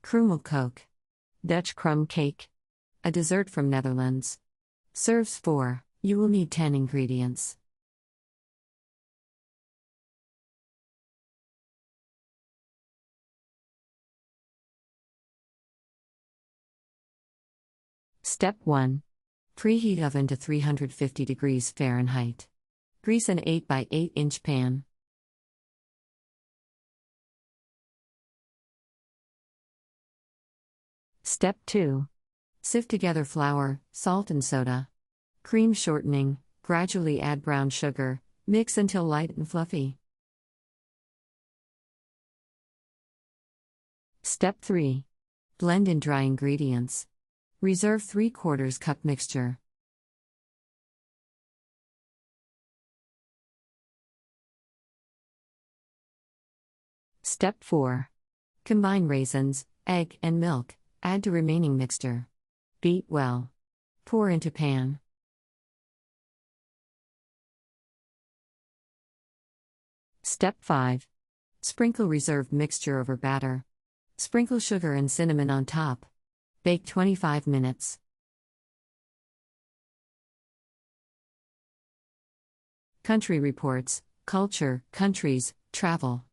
Kruimel Koek. Dutch crumb cake. A dessert from Netherlands. Serves 4. You will need 10 ingredients. Step 1. Preheat oven to 350 degrees Fahrenheit. Grease an 8 by 8 inch pan. Step 2. Sift together flour, salt and soda. Cream shortening, gradually add brown sugar, mix until light and fluffy. Step 3. Blend in dry ingredients. Reserve 3/4 cup mixture. Step 4. Combine raisins, egg, and milk, add to remaining mixture. Beat well. Pour into pan. Step 5. Sprinkle reserved mixture over batter. Sprinkle sugar and cinnamon on top. Bake 25 minutes. Country Reports, Culture, Countries, Travel.